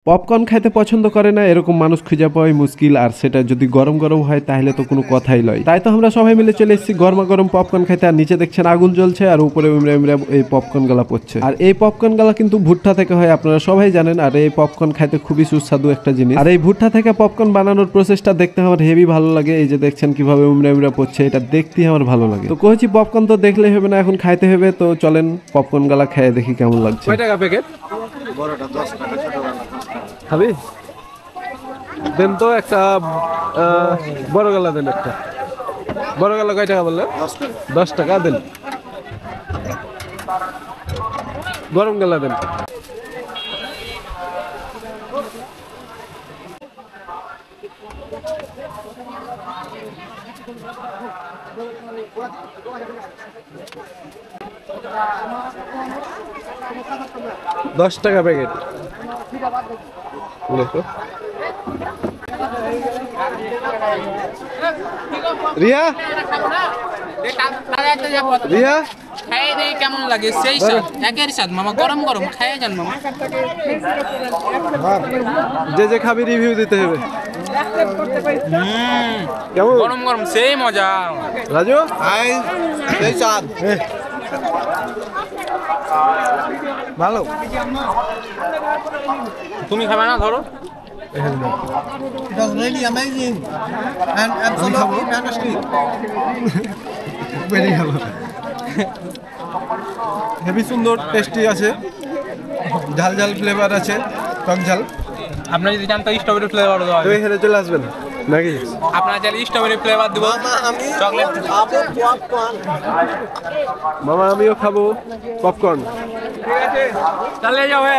Popcorn খাইতে পছন্দ করে না এরকম মানুষ খুঁজে পাওয়াই মুশকিল, আর সেটা যদি গরম গরম হয় তাহলে তো কোনো কথাই নয়। তাই তো আমরা সবাই মিলে চলে এসেছি গরমা গরম পপকর্ন খাইতে। আর নিচে দেখছেন আগুন জ্বলছে আর উপরে উমরা উমরা এই পপকর্ন গালা পড়ছে। আর এই পপকর্ন গালা কিন্তু ভুট্টা থেকে হয়, আপনারা সবাই জানেন। আর এই পপকর্ন খাইতে খুবই সুস্বাদু একটা জিনিস। আর এই ভুট্টা থেকে পপকর্ন বানানোর প্রসেসটা দেখতে আমার হেভি ভালো লাগে। এই যে দেখছেন কিভাবে উমরা উমরা পড়ছে, এটা দেখতেই আমার ভালো লাগে। তো কইছি পপকর্ন তো দেখলেই হবে না, এখন খাইতে হবে। তো চলেন পপকর্ন গালা খেয়ে দেখি কেমন লাগছে। কয় টাকা প্যাকেট? বড়টা 10 টাকা, ছোটটা 10 টাকা। খাবি? দেন তো একটা বড় গলা দেন একটা। বড় গলা কয় টাকা বললেন? 10 টাকা। 10 টাকা দেন। গরম গলা দেন। $10 প্যাকেট। দেখো রিয়া, রিয়া খাইয়ে দেই কেমন লাগে সেই স্বাদ, একের স্বাদ মামা। গরম গরম খাইয়ে যান মামা। যে যে খাবি রিভিউ দিতে হবে। কেমন? গরম গরম সেই মজা। রাজু এই স্বাদ। ভালো। তুমি খাবে না? ধরো। It was really amazing and absolutely fantastic. বেরিয়ে গেল। হেভি সুন্দর, টেস্টি আছে, ঝাল ঝাল ফ্লেভার আছে, টক ঝাল। আপনারা যদি চান তো স্ট্রবেরি ফ্লেভার দেওয়া তুই হবে। এখানে চলে আসবেন নাকি? আপনারা চাইলে স্ট্রবেরি ফ্লেভার দেবো, চকলেট। মামা আমিও খাবো পপকর্ন। চালিয়ে যাবে।